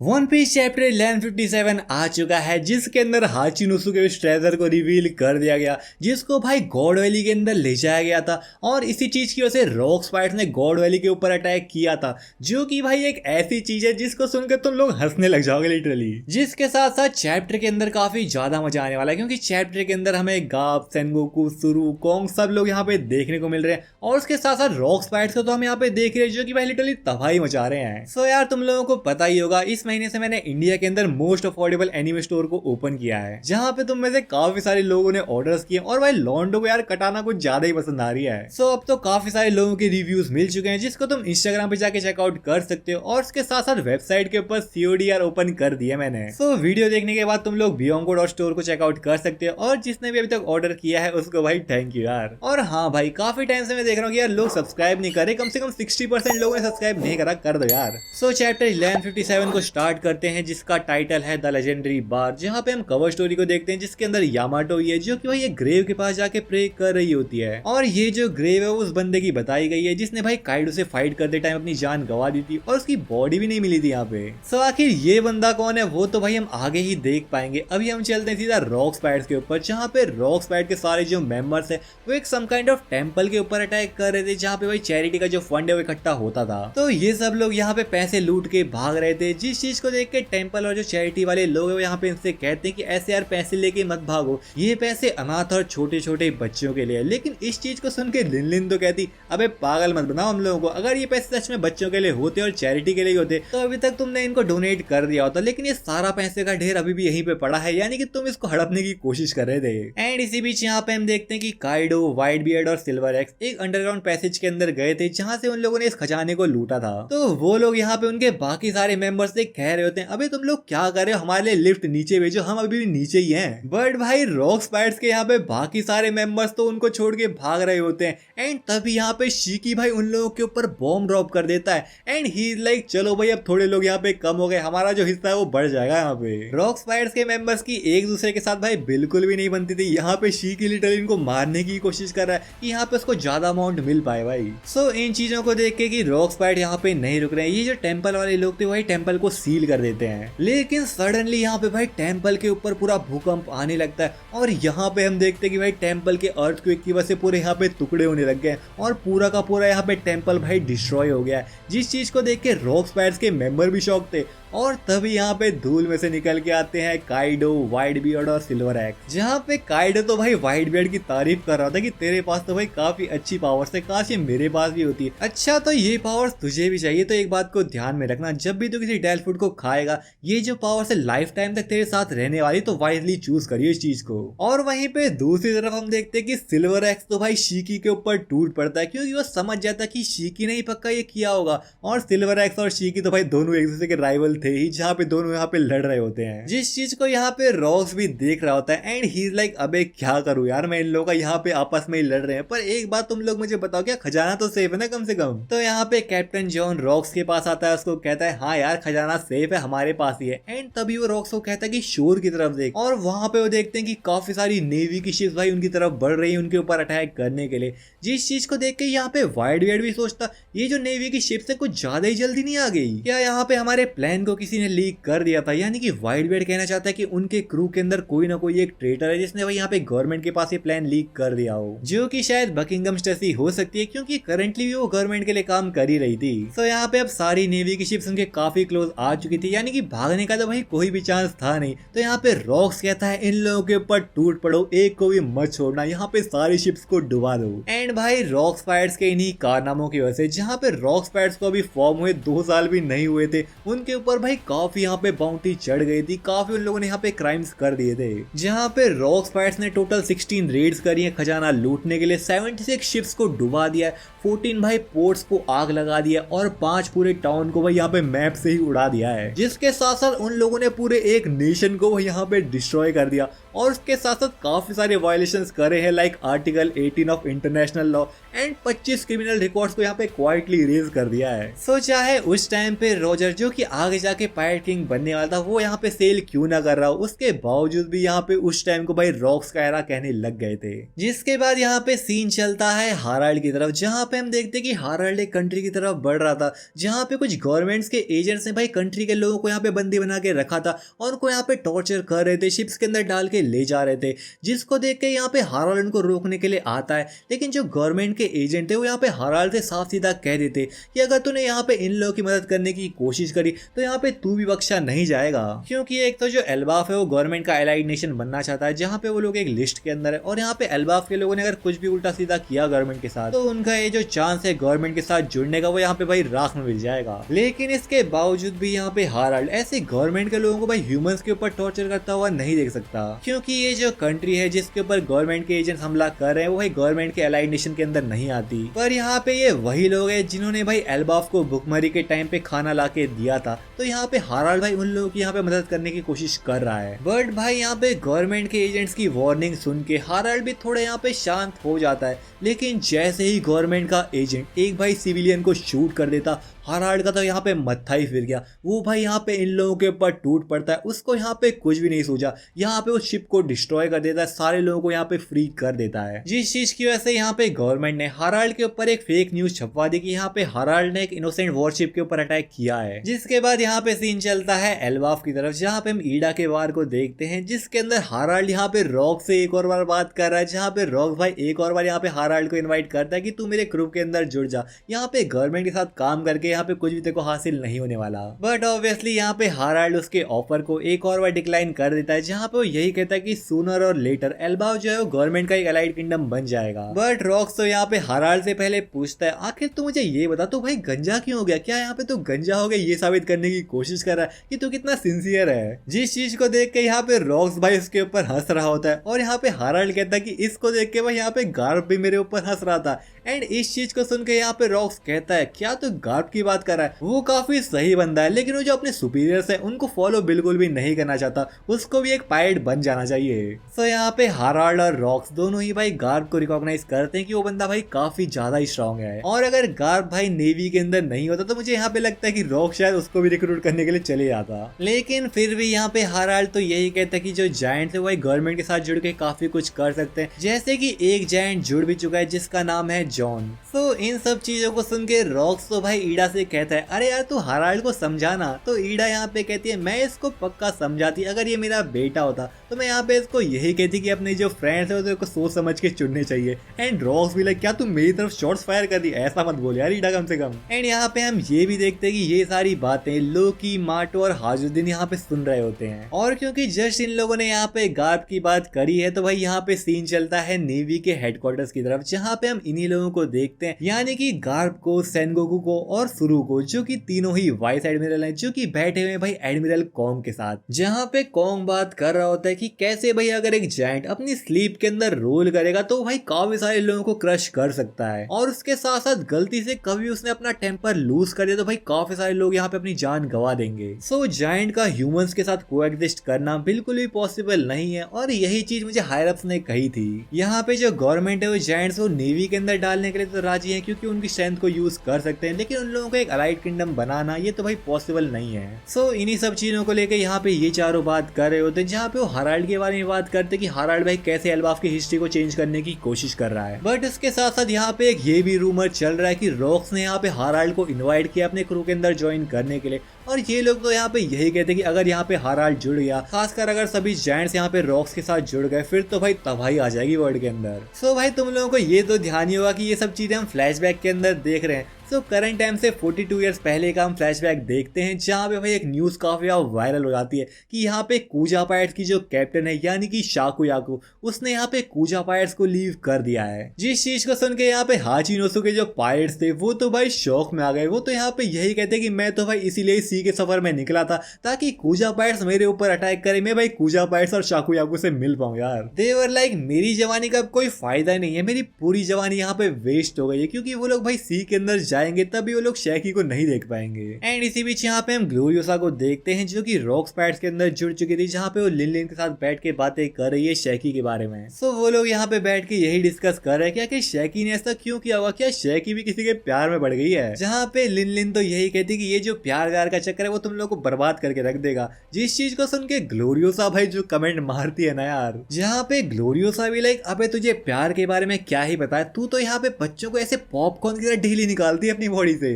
One piece chapter 1157 आ चुका है, जिसके अंदर हाचिनोसु के उस ट्रेजर को रिवील कर दिया गया, जिसको भाई गॉड वैली के अंदर ले जाया गया था। और इसी चीज की वजह से रॉक स्पाइड्स ने गॉड वैली के ऊपर अटैक किया था, जो कि भाई एक ऐसी चीज है जिसको सुनकर तुम लोग हंसने लग जाओगे लिटरली। जिसके साथ साथ चैप्टर के अंदर काफी ज्यादा मजा आने वाला है, क्योंकि चैप्टर के अंदर हमें गाप, सेनगोकू, सुरु, कोंग सब लोग यहाँ पे देखने को मिल रहे हैं। और उसके साथ साथ रॉक स्पाइड्स को तो हम यहाँ पे देख रहे हैं, जो कि भाई लिटरली तबाही मचा रहे हैं। सो यार तुम लोगों को पता ही होगा, इस महीने से मैंने इंडिया के अंदर मोस्ट अफोर्डेबल एनिमे स्टोर को ओपन किया है, जहां पे तुम में से काफी सारे लोगों ने ऑर्डर्स किए और भाई लॉन्डो को यार कटाना कुछ ज्यादा ही पसंद आ रही है। सो अब तो काफी सारे लोगों के रिव्यूज मिल चुके हैं, जिसको तुम इंस्टाग्राम पे जाके चेकआउट कर सकते हो। और उसके साथ साथ वेबसाइट के ऊपर COD यार ओपन कर दिया मैंने। सो वीडियो देखने के बाद तुम लोग बियोंगो.स्टोर को चेकआउट कर सकते हो। और जिसने भी अभी तक ऑर्डर किया है उसको भाई थैंक यू यार। और हाँ भाई, काफी टाइम से मैं देख रहा हूँ कि यार लोग सब्सक्राइब नहीं करे, कम से कम 60% लोगों ने सब्सक्राइब नहीं करा, कर दो यार। सो चैप्टर 1157 को स्टार्ट करते हैं, जिसका टाइटल है द लेजेंडरी बार, जहाँ पे हम कवर स्टोरी को देखते हैं, जिसके अंदर यामाटो ही है, जो कि भाई एक ग्रेव के पास जाके प्रे कर रही होती है। और ये जो ग्रेव है उस बंदे की बताई गई है, जिसने भाई काइडो से फाइट करते टाइम अपनी जान गवा दी थी और उसकी बॉडी भी नहीं मिली थी यहाँ पे। सो आखिर ये बंदा कौन है वो तो भाई हम आगे ही देख पाएंगे। अभी हम चलते हैं सीधा रॉक स्पाइड्स के ऊपर, जहाँ पे रॉक स्पाइड के सारे जो मेंबर्स है वो एक सम काइंड ऑफ टेंपल के ऊपर अटैक कर रहे थे, जहाँ पे भाई चैरिटी का जो फंड है वो इकट्ठा होता था। तो ये सब लोग यहाँ पे पैसे लूट के भाग रहे थे, जिस चीज को देख के टेंपल और जो चैरिटी वाले लोग है यहाँ पे इनसे कहते हैं कि ऐसे यार पैसे लेके मत भागो, ये पैसे अनाथ और छोटे छोटे बच्चों के लिए। लेकिन इस चीज को सुन के लिन तो कहती, अबे पागल मत बनाओ हम लोगों को, अगर ये पैसे सच में बच्चों के लिए होते और चैरिटी के लिए होते तो अभी तक तुमने इनको डोनेट कर दिया होता। लेकिन ये सारा पैसे का ढेर अभी भी यहीं पे पड़ा है, यानी कि तुम इसको हड़पने की कोशिश कर रहे थे। एंड इसी बीच यहाँ पे हम देखते हैं कि काइडो, व्हाइट बियर्ड और सिल्वर एक्स एक अंडरग्राउंड पैसेज के अंदर गए थे, जहाँ से उन लोगों ने इस खजाने को लूटा था। तो वो लोग यहाँ पे उनके बाकी सारे मेंबर्स से कह रहे होते हैं, अबे तुम लोग क्या कर रहे हो, हमारे लिए लिफ्ट नीचे भेजो, हम अभी भी नीचे ही हैं। बट भाई रॉक स्पाइड्स के यहाँ पे बाकी सारे मेंबर्स तो उनको छोड़ के भाग रहे होते हैं। एंड तभी यहाँ पे शिकी भाई उन लोगों के ऊपर बॉम्ब ड्रॉप कर देता है। एंड ही इज लाइक, चलो भाई अब थोड़े लोग यहाँ पे कम हो गए, हमारा जो हिस्सा है वो बढ़ जाएगा। यहाँ पे रॉक स्पाइड्स के मेंबर्स की एक दूसरे के साथ भाई बिल्कुल भी नहीं बनती थी। यहाँ पे शिकी लिटरली इनको मारने की कोशिश कर रहा है कि यहाँ पे उसको ज्यादा अमाउंट मिल पाए भाई। सो इन चीजों को देख के कि रॉक स्पाइड यहाँ पे नहीं रुक रहे हैं, ये जो टेंपल वाले लोग थे वही टेंपल को सील कर देते हैं। लेकिन सडनली यहाँ पे भाई टेंपल के ऊपर पूरा भूकंप आने लगता है और यहाँ पे हम देखते हैं कि भाई टेंपल के अर्थक्वेक की वजह से पूरे यहाँ पे टुकड़े होने लग गए और पूरा का पूरा यहाँ पे टेंपल भाई डिस्ट्रॉय हो गया है। जिस चीज को देख के रॉक स्पाइड्स के मेंबर भी शॉक थे। और तभी यहाँ पे धूल में से निकल के आते हैं काइडो, व्हाइट बियर्ड और सिल्वर एक्स, जहाँ पे काइडो तो भाई व्हाइट बियर्ड की तारीफ कर रहा था कि तेरे पास तो भाई काफी अच्छी पावर्स है, काश ये मेरे पास भी होती है। अच्छा तो ये पावर्स तुझे भी चाहिए, तो एक बात को ध्यान में रखना, जब भी तू किसी डेल फूड को खाएगा ये जो पावर्स है लाइफ टाइम तक तेरे साथ रहने वाली, तो वाइजली चूज करिए इस चीज को। और वहीं पे दूसरी तरफ हम देखते हैं कि सिल्वर एक्स तो भाई शिकी के ऊपर टूट पड़ता है, क्योंकि वो समझ जाता है कि शिकी ने ही पक्का ये किया होगा। और सिल्वर एक्स और शिकी तो भाई दोनों एक दूसरे के राइवल थे ही, जहाँ पे दोनों यहाँ पे लड़ रहे होते हैं, जिस चीज को यहाँ पे रॉक्स भी देख रहा होता है। एंड ही इज लाइक, अबे क्या करूं यार, मैं इन लोगों का यहाँ पे आपस में ही लड़ रहे हैं, पर एक बात तुम लोग मुझे बताओ, क्या खजाना तो सेफ है ना कम से कम। तो यहाँ पे कैप्टन जॉन रॉक्स के पास आता है, उसको कहता है हाँ यार खजाना सेफ है, हमारे पास ही है। एंड तभी वो रॉक्स को कहता है कि शोर की तरफ देख, और वहां पे वो देखते हैं कि काफी सारी नेवी की शिप्स भाई उनकी तरफ बढ़ रही है उनके ऊपर अटैक करने के लिए। जिस चीज को देख के यहाँ पे व्हाइट बियर्ड भी सोचता, ये जो नेवी की शिप्स है कुछ ज्यादा ही जल्दी नहीं आ गई क्या, यहाँ पे हमारे प्लान को किसी ने लीक कर दिया था। यानी कि व्हाइट बियर्ड कहना चाहता है कि उनके क्रू के अंदर कोई ना कोई एक ट्रेटर है, जिसने भाई यहाँ पे गवर्नमेंट के पास ये प्लान लीक कर दिया हो, जो कि शायद बकिंगम स्टेसी हो सकती है, क्योंकि करंटली वो गवर्नमेंट के लिए काम कर ही रही थी। तो यहाँ पे अब सारी नेवी की शिप्स उनके काफी क्लोज आ चुकी थी, यानी कि भागने का तो भाई कोई भी चांस था नहीं। तो यहाँ पे रॉक्स कहता है इन लोगों के ऊपर टूट पड़ो, एक को भी मत छोड़ना, यहाँ पे सारी शिप्स को डुबा दो। एंड भाई रॉक स्पाइड्स के इन्हीं कारनामों की वजह से, जहाँ पे रॉक स्पाइड्स को अभी फॉर्म हुए 2 साल भी नहीं हुए थे, उनके ऊपर भाई काफी यहाँ पे बाउंटी चढ़ गई थी, काफी उन लोगों ने यहाँ पे क्राइम्स कर दिए थे। जहाँ पे रॉक स्पाइड्स ने टोटल 16 रेड्स करी है खजाना लूटने के लिए, 76 शिप्स को डुबा दिया, 14 भाई पोर्ट्स को आग लगा दिया और 5 पूरे टाउन को भाई यहाँ पे मैप से ही उड़ा दिया है। जिसके साथ साथ उन लोगों ने पूरे एक नेशन को यहाँ पे डिस्ट्रॉय कर दिया और उसके साथ साथ काफी सारे वायलेशंस करे हैं, like article 18 of international law and 25 criminal records को यहाँ पे क्वाइटली इरेज कर दिया है। सो चाहे उस टाइम पे रोजर, जो कि आगे जाके पायरेट किंग बनने वाला था वो यहाँ पे सेल क्यों ना कर रहा हो, उसके बावजूद भी यहाँ पे उस टाइम को भाई रॉक्स का एरा कहने लग गए थे। जिसके बाद यहाँ पे सीन चलता है हाराल्ड की तरफ, जहाँ पे हम देखते कि हाराल्ड एक कंट्री की तरफ बढ़ रहा था जहाँ पे कुछ गवर्नमेंट्स के एजेंट्स ने भाई कंट्री के लोगों को यहाँ पे बंदी बना के रखा था और उनको यहाँ पे टॉर्चर कर रहे थे, शिप्स के अंदर डाल के ले जा रहे थे। जिसको देख के यहाँ पे हाराल्ड उनको रोकने के लिए आता है, लेकिन जो गवर्नमेंट के एजेंट थे वो यहाँ पे हाराल्ड से साफ सीधा कह देते कि अगर तूने यहाँ पे इन लोगों की मदद करने की कोशिश करी तो यहाँ पे तू भी बख्शा नहीं जाएगा। क्योंकि एक तो जो एल्बाफ है वो गवर्नमेंट का एलाइड नेशन बनना चाहता है जहाँ पे वो लोग एक लिस्ट के अंदर है, और यहाँ पे एल्बाफ के लोगों ने अगर कुछ भी उल्टा सीधा किया गवर्नमेंट के साथ तो उनका ये जो चांस है गवर्नमेंट के साथ जुड़ने का वो यहाँ पे भाई राख में मिल जाएगा। लेकिन इसके बावजूद भी यहाँ पे हाराल्ड ऐसे गवर्नमेंट के लोगों को भाई ह्यूमंस के ऊपर टॉर्चर करता हुआ नहीं देख सकता, क्योंकि ये जो कंट्री है जिसके ऊपर गवर्नमेंट के एजेंट हमला कर रहे हैं वो भाई गवर्नमेंट के एलाइड नेशन के अंदर नहीं आती। पर यहाँ पे ये वही लोग हैं जिन्होंने भाई एल्बाफ को भुखमरी के टाइम पे खाना ला के दिया था, तो यहाँ पे हाराल्ड भाई उन लोगों की यहाँ पे मदद करने की कोशिश कर रहा है। बट भाई यहाँ पे गवर्नमेंट के एजेंट्स की वार्निंग सुन के हाराल्ड भी थोड़ा यहाँ पे शांत हो जाता है, लेकिन जैसे ही गवर्नमेंट का एजेंट एक भाई सिविलियन को शूट कर देता हाराल्ड का तो यहाँ पे मत्था ही फिर गया। वो भाई यहाँ पे इन लोगों के ऊपर टूट पड़ता है, उसको यहाँ पे कुछ भी नहीं सूझा, यहाँ पे वो शिप को डिस्ट्रॉय कर देता है, सारे लोगों को यहाँ पे फ्री कर देता है। जिस चीज की वजह से यहाँ पे गवर्नमेंट ने हाराल्ड के ऊपर एक फेक न्यूज छपवा दी कि यहाँ पे हाराल्ड ने एक इनोसेंट वॉरशिप के ऊपर अटैक किया है। जिसके बाद यहाँ पे सीन चलता है एल्बाफ की तरफ, जहाँ पे हम ईडा के वार को देखते हैं, जिसके अंदर हाराल्ड यहाँ पे रॉक से एक और बार बात कर रहा है, जहाँ पे रॉक भाई एक और बार यहाँ पे हाराल्ड को इन्वाइट करता है कि तू मेरे ग्रुप के अंदर जुड़ जा, यहाँ पे गवर्नमेंट के साथ काम करके यहाँ पे कुछ भी तेको हासिल नहीं होने वाला। बट ऑब्वियसली यहाँ पे हाराल्ड उसके ऑफर को एक और बार डिक्लाइन कर देता है, जहाँ पे वो यही कहता है कि सूनर और लेटर एल्बाफ जो है वो गवर्नमेंट का एक एलाइड किंगडम बन जाएगा। बट रॉक्स तो यहाँ पे हाराल्ड से पहले पूछता है आखिर तू मुझे ये बता तू भाई गंजा क्यों हो गया, क्या यहाँ पे तू गंजा हो गया ये साबित करने की कोशिश कर रहा है कि तू कितना सिंसियर है। जिस चीज को देख के यहाँ पे रॉक्स भाई उसके ऊपर हंस रहा होता है, और यहाँ पे हाराल्ड कहता है कि इसको देख के भाई यहाँ पे गार्ब भी मेरे ऊपर हंस रहा था। एंड इस चीज को सुन के यहाँ पे रॉक्स कहता है क्या तू गार्ब की बात कर रहा है, वो काफी सही बंदा है लेकिन वो जो अपने सुपीरियर्स है उनको फॉलो बिल्कुल भी नहीं करना चाहता, उसको भी एक पायलट बन जाना चाहिए। सो यहाँ पे हाराल्ड और रॉक्स दोनों ही भाई गार्ब को रिकॉग्नाइज करते हैं कि वो बंदा भाई काफी ज्यादा ही स्ट्रांग है, और अगर गार्ब भाई नेवी के अंदर नहीं होता तो मुझे यहाँ पे लगता है कि रॉक्स शायद उसको भी रिक्रूट करने के लिए चले जाता। लेकिन फिर भी यहाँ पे हाराल्ड तो यही कहता है कि जो जायंट है वो भाई गवर्नमेंट के साथ जुड़ के काफी कुछ कर सकते हैं, जैसे कि एक जायंट जुड़ भी चुका है जिसका नाम है जॉन। सो इन सब चीजों को सुन के रॉक्स तो भाई ईडा से कहता है अरे यार तू हाराल्ड को समझाना, तो ईडा यहाँ पे कहती है मैं इसको पक्का समझाती, अगर ये मेरा बेटा होता तो मैं यहाँ पे इसको यही कहती कि अपने जो फ्रेंड्स है उसको सोच समझ के चुनने चाहिए। एंड रॉक्स भी लाइक क्या तुम मेरी तरफ शॉट्स फायर कर रही, ऐसा मत बोल यार ईडा कम से कम। एंड यहाँ पे हम ये भी देखते हैं कि ये सारी बातें लोकी, मार्टो और हाजुद्दीन यहाँ पे सुन रहे होते हैं, और क्योंकि जस्ट इन लोगों ने यहाँ पे गार्ब की बात करी है तो भाई यहाँ पे सीन चलता है नेवी के हेडक्वार्टर्स की तरफ, जहाँ पे हम इन्हीं लोगों को देखते हैं, यानी कि गार्ब को, सेनगोकू को और सुरु को, जो कि तीनों ही वाइस एडमिरल हैं, जो कि बैठे हुए भाई एडमिरल कॉन्ग के साथ। जहाँ पे कॉन्ग बात कर रहा होता है कि कैसे भाई अगर एक जायंट अपनी स्लीप के अंदर रोल करेगा तो भाई काफी सारे लोगों को क्रश कर सकता है, और उसके साथ साथ गलती से कभी उसने अपना टेम्पर लूज कर दिया तो भाई काफी सारे लोग यहाँ पे अपनी जान गवा देंगे। सो जायंट का ह्यूमंस के साथ कोएग्जिस्ट करना बिल्कुल भी पॉसिबल नहीं है, और यही चीज मुझे हायर अप्स ने कही थी। यहाँ पे जो गवर्नमेंट है वो जायंट्स को नेवी के अंदर डालने के लिए तो राजी है क्योंकि उनकी स्ट्रेंथ को यूज कर सकते हैं, लेकिन उन लोगों को एक अलाइड किंगडम बनाना ये तो भाई पॉसिबल नहीं है। सो इन्हीं सब चीजों को लेकर यहाँ पे ये चारों बात कर रहे होते हैं, जहाँ पे वो हाराल्ड के बारे में बात करते कि हाराल्ड भाई कैसे एल्बाफ की हिस्ट्री को चेंज करने की कोशिश कर रहा है। बट इसके साथ साथ यहाँ पे एक ये भी रूमर चल रहा है कि रॉक्स ने यहाँ पे हाराल्ड को इन्वाइट किया अपने क्रू के अंदर ज्वाइन करने के लिए, और ये लोग तो यहाँ पे यही कहते हैं कि अगर यहाँ पे हाराल्ड जुड़ गया, खासकर अगर सभी जायंट्स यहाँ पे रॉक्स के साथ जुड़ गए, फिर तो भाई तबाही आ जाएगी वर्ल्ड के अंदर। सो भाई तुम लोगों को ये तो ध्यान ही होगा कि ये सब चीजें हम फ्लैशबैक के अंदर देख रहे हैं। सो करंट टाइम से 42 इयर्स पहले का हम फ्लैशबैक देखते हैं, जहाँ पे भाई एक न्यूज काफी वायरल हो जाती है कि यहाँ पे कूजा पायरेट्स की जो कैप्टन है यानी कि शाकू याकू, उसने यहाँ पे कूजा पायरेट्स को लीव कर दिया है। जिस चीज को सुन के यहाँ पे हाचिनोसु के जो पायरेट्स थे वो तो भाई शौक में आ गए, वो तो यहाँ पे यही कहते कि मैं तो भाई इसीलिए सी के सफर में निकला था ताकि कूजा पायरेट्स मेरे ऊपर अटैक करे, मैं भाई कूजा पायरेट्स और शाकू याकू से मिल पाऊं यार। दे वर लाइक मेरी जवानी का कोई फायदा नहीं है, मेरी पूरी जवानी यहाँ पे वेस्ट हो गई है, क्योंकि वो लोग भाई सी के अंदर जाएंगे तभी वो लोग शैकी को नहीं देख पाएंगे। एंड इसी बीच यहाँ पे हम ग्लोरियोसा को देखते हैं जो कि रॉक्स पायरेट्स के अंदर जुड़ चुकी थी, जहाँ पे वो लिन लिन के साथ बैठ के बातें कर रही है शैकी के बारे में। सो वो लोग यहाँ पे बैठ के यही डिस्कस कर रहे हैं कि शैकी ने ऐसा क्यों किया हुआ, क्या शैकी भी किसी के प्यार में पड़ गई है। जहाँ पे लिन लिन तो यही कहती कि ये जो प्यार व्यार का चक्कर है वो तुम लोग को बर्बाद करके रख देगा। जिस चीज को सुन के ग्लोरियोसा भाई जो कमेंट मारती है ना यार, जहाँ पे ग्लोरियोसा भी लाइक अबे तुझे प्यार के बारे में क्या ही बताया, तू तो यहाँ पे बच्चों को ऐसे पॉपकॉर्न की तरह ढीली निकालती है अपनी बॉडी से।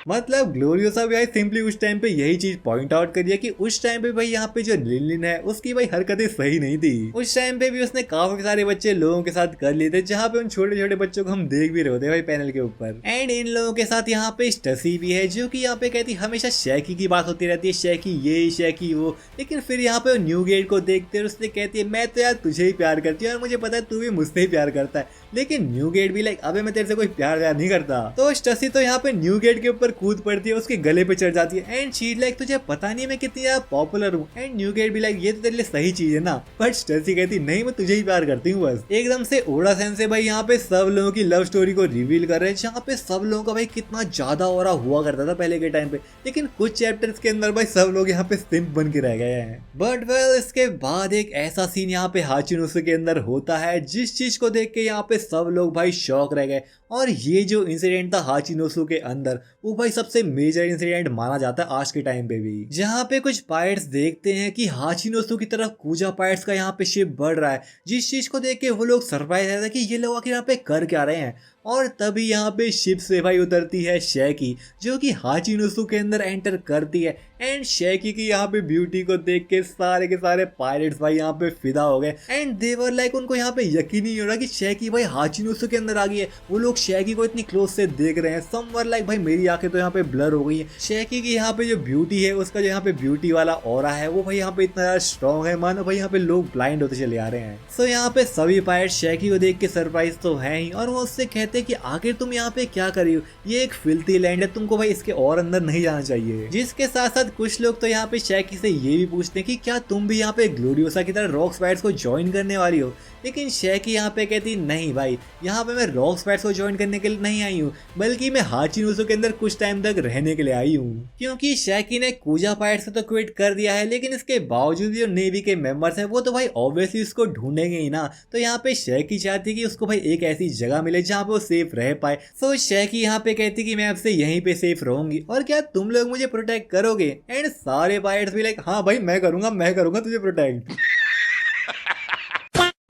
मतलब ग्लोरियोसा भी भाई सिंपली उस टाइम पे यही चीज पॉइंट आउट करिए कि उस टाइम पे भाई यहाँ पे जो लिनलिन है उसकी भाई हरकतें सही नहीं थी। उस टाइम पे भी उसने काफी सारे बच्चे लोगों के साथ कर लिए थे, जहाँ पे उन छोटे छोटे बच्चों को हम देख भी रहे होते भाई पैनल के ऊपर। एंड इन लोगों के साथ यहाँ पे स्टसी भी है जो कि यहाँ पे कहती हमेशा शैकी की बात होती रहती है, शैकी ये शैकी वो, लेकिन फिर यहाँ पे न्यू गेट को देखते हैं उसने कहती है मैं तो यार तुझे ही प्यार करती हूँ और मुझे पता है तू भी मुझसे ही प्यार करता है। लेकिन न्यू गेट भी लाइक अबे मैं तेरे से कोई प्यार व्यार नहीं करता। तो स्टसी तो यहाँ पे न्यू गेट के ऊपर कूद पड़ती है, उसके गले पे चढ़ जाती है एंड शी लाइक तुझे पता नहीं मैं कितनी ज्यादा पॉपुलर हूँ। एंड न्यू गेट भी लाइक ये तो तेरे लिए सही चीज है ना, बट स्टसी कहती नहीं मैं तुझे ही प्यार करती हूँ बस। एकदम से ओड़ा सेंसे भाई यहाँ पे सब लोगों की लव स्टोरी को रिवील कर रहे हैं, जहाँ पे सब लोगों का भाई कितना ज्यादा ओरा हुआ करता था पहले के टाइम पे, लेकिन कुछ चैप्टर्स के अंदर भाई सब लोग यहाँ पे सिंप बन के रह गए हैं। बट वेल इसके बाद एक ऐसा सीन यहाँ पे हाचिनोसु के अंदर होता है जिस चीज को देख के यहाँ पे सब लोग भाई शॉक रह गए। और ये जो इंसिडेंट था हाचिनोसु के अंदर वो भाई सबसे मेजर इंसिडेंट माना जाता है आज के टाइम पे भी, जहाँ पे कुछ पायरेट्स देखते हैं कि हाचिनोसु की तरफ कूजा पायरेट्स का यहाँ पे शिप बढ़ रहा है, जिस चीज को देख के वो लोग सरप्राइज रहता है कि ये लोग आखिर यहाँ पे कर क्या रहे हैं। और तभी यहाँ पे शिप से भाई उतरती है शैकी जो कि हाचिनोसु के अंदर एंटर करती है। एंड शैकी की यहाँ पे ब्यूटी को देख के सारे पायरेट्स भाई यहाँ पे फिदा हो गए एंड दे वर लाइक उनको यहाँ पे यकीन नहीं हो रहा कि शैकी भाई हाचिनोसु के अंदर आ गई है। वो लोग शैकी को इतनी क्लोज से देख रहे हैं, सम वर लाइक भाई मेरी आंखें तो यहाँ पे ब्लर हो गई है। शैकी की यहाँ पे जो ब्यूटी है उसका जो यहाँ पे ब्यूटी वाला ऑरा है वो भाई यहाँ पे इतना ज्यादा स्ट्रॉन्ग है, मानो भाई यहाँ पे लोग ब्लाइंड होते चले आ रहे हैं। सो यहाँ पे सभी पायरेट शैकी को देख के सरप्राइज तो है ही, और वो उससे कहते हैं कि आखिर तुम यहाँ पे क्या कर रही हो, ये एक फिल्थी लैंड है, तुमको भाई इसके और अंदर नहीं जाना चाहिए। जिसके साथ साथ कुछ लोग तो यहाँ पे शैकी से ये भी पूछते हैं कि क्या तुम भी यहाँ पे ग्लोरियोसा की तरह रॉक स्पाइडर्स को ज्वाइन करने वाली हो, लेकिन शैकी यहाँ पे कहती नहीं भाई यहाँ पे मैं रॉक स्पाइडर्स को ज्वाइन करने के लिए नहीं आई हूँ, बल्कि मैं हाचिनोसु के अंदर कुछ टाइम तक रहने के लिए आई हूँ। क्योंकि शैकी ने कूजा पायरेट्स से तो क्विट कर दिया है, लेकिन इसके बावजूद जो नेवी के मेंबर्स हैं वो तो भाई ऑब्वियसली उसको ढूंढेंगे ही ना। तो यहाँ पे शैकी चाहती कि उसको भाई एक ऐसी जगह मिले जहाँ पे वो सेफ रह पाए। सो शैकी यहाँ पे कहती कि मैं आपसे यहीं पे सेफ रहूंगी और क्या तुम लोग मुझे प्रोटेक्ट करोगे। एंड सारे पायरेट्स भी लाइक हाँ भाई मैं करूंगा तुझे प्रोटेक्ट।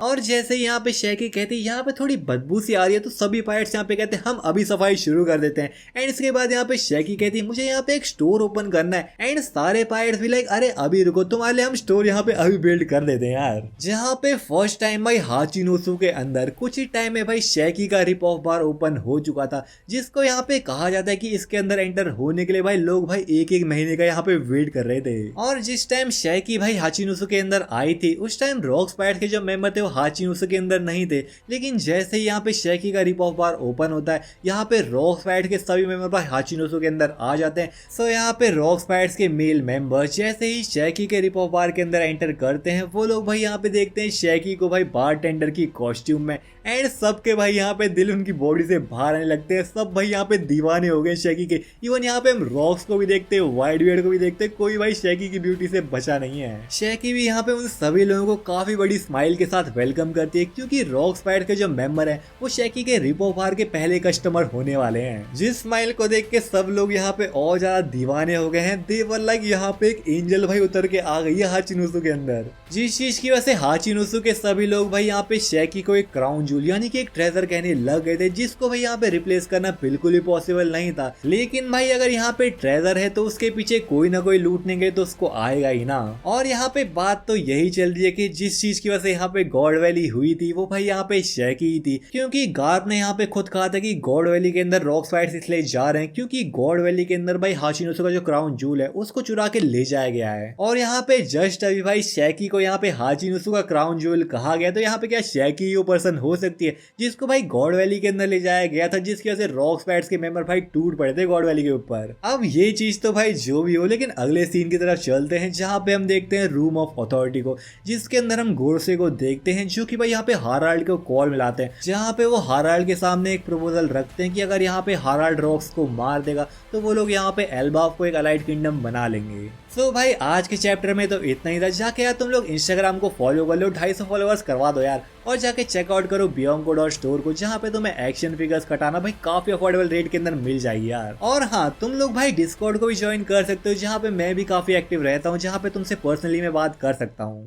और जैसे यहाँ पे शैकी कहती है यहाँ पे थोड़ी बदबू सी आ रही है, तो सभी पायरेट्स यहाँ पे कहते हैं हम अभी सफाई शुरू कर देते हैं। एंड इसके बाद यहाँ पे शैकी कहती है मुझे यहाँ पे एक स्टोर ओपन करना है। एंड सारे पायरेट्स भी लाइक अरे अभी रुको तुम्हारे लिए हम स्टोर यहाँ पे अभी बिल्ड कर देते हैं यार। जहाँ पे फर्स्ट टाइम भाई हाचिनोसु के अंदर कुछ ही टाइम में भाई शैकी का रिप ऑफ बार ओपन हो चुका था, जिसको यहाँ पे कहा जाता है कि इसके अंदर एंटर होने के लिए भाई लोग भाई एक महीने का यहाँ पे वेट कर रहे थे। और जिस टाइम शैकी भाई हाचिनोसु के अंदर आई थी उस टाइम रॉक स्पाइडर्स के जो मेंबर थे हाचिनोसु के अंदर नहीं थे, लेकिन जैसे ही यहाँ पे शैकी का रिप ऑफ बार ओपन होता है यहाँ पे रॉक स्पाइडर्स के सभी मेंबर भाई हाचिनोसु के अंदर आ जाते हैं। सो यहाँ पे रॉक स्पाइडर्स के मेल मेंबर जैसे ही शैकी के रिप ऑफ बार के अंदर एंटर करते हैं वो लोग भाई यहाँ पे देखते हैं शैकी को भाई बार टेंडर की कॉस्ट्यूम में। एंड सबके भाई यहाँ पे दिल उनकी बॉडी से बाहर आने लगते हैं, सब भाई यहाँ पे दीवाने हो गए शैकी के। इवन यहाँ पे हम रॉक्स को भी देखते हैं, वाइड बियर्ड को भी देखते हैं, कोई भाई शैकी की ब्यूटी से बचा नहीं है। शैकी भी यहाँ पे उन सभी लोगों को काफी बड़ी स्माइल के साथ वेलकम करती है, क्योंकि रॉक स्पाइडर के जो मेंबर है वो शैकी के रिप ऑफ बार के पहले कस्टमर होने वाले हैं। जिस स्माइल को देख के सब लोग यहाँ पे और ज्यादा दीवाने हो गए हैं। दे वर लाइक यहाँ पे एक एंजल भाई उतर के आ गई है हाचिनोसु के अंदर, जिस चीज की वजह से हाचिनोसु के सभी लोग भाई यहाँ पे शैकी को एक क्राउन जूल यानी कि एक ट्रेजर कहने लग गए थे, जिसको भाई यहाँ पे रिप्लेस करना बिल्कुल ही पॉसिबल नहीं था। लेकिन भाई अगर यहाँ पे ट्रेजर है तो उसके पीछे कोई ना कोई लूटने गए तो उसको आएगा ही ना। और यहाँ पे बात तो यही चल रही है कि जिस चीज की वजह से यहाँ पे गॉड वैली हुई थी वो भाई यहाँ पे शैकी ही थी, क्योंकि गार्प ने यहाँ पे खुद कहा था कि गॉड वैली के अंदर रॉक स्पाइडर्स इसलिए जा रहे हैं क्योंकि गॉड वैली के अंदर भाई हाचिनोसु का जो क्राउन जूल है उसको चुरा के ले जाया गया है। और यहाँ पे जस्ट अभी भाई शैकी को यहाँ पे हाचिनोसु का क्राउन जूल कहा गया, तो यहाँ पे क्या शैकी ही वो पर्सन हो सकती है जिसको भाई गॉड वैली के अंदर ले जाया गया था, जिसकी वजह से रॉक स्पाइडर्स के मेंबर भाई टूट पड़े थे गॉड वैली के ऊपर। अब ये चीज तो भाई जो भी हो, लेकिन अगले सीन की तरफ चलते हैं जहाँ पे हम देखते हैं रूम ऑफ अथॉरिटी को, जिसके अंदर हम गोरसे को देखते हैं जो कि भाई यहाँ पे हाराल्ड को कॉल मिलाते हैं, जहाँ पे वो हाराल्ड के सामने एक प्रपोजल रखते हैं कि अगर यहाँ पे हाराल्ड रॉक्स को मार देगा तो वो लोग यहाँ पे एल्बाफ को एक अलाइड किंगडम बना लेंगे। सो भाई आज के चैप्टर में तो इतना ही था। जाके यार तुम लोग इंस्टाग्राम को फॉलो कर लो, 250 फॉलोअर्स करवा दो यार, और जाके चेकआउट करो बियॉन्ड कोड और स्टोर को, जहाँ पे तुम्हें एक्शन फिगर्स कटाना भाई काफी अफोर्डेबल रेट के अंदर मिल जाएगी यार। और हाँ, तुम लोग भाई डिस्कॉर्ड को भी ज्वाइन कर सकते हो, जहाँ पे मैं भी काफी एक्टिव रहता हूँ, जहाँ पे तुमसे पर्सनली मैं बात कर सकता हूँ।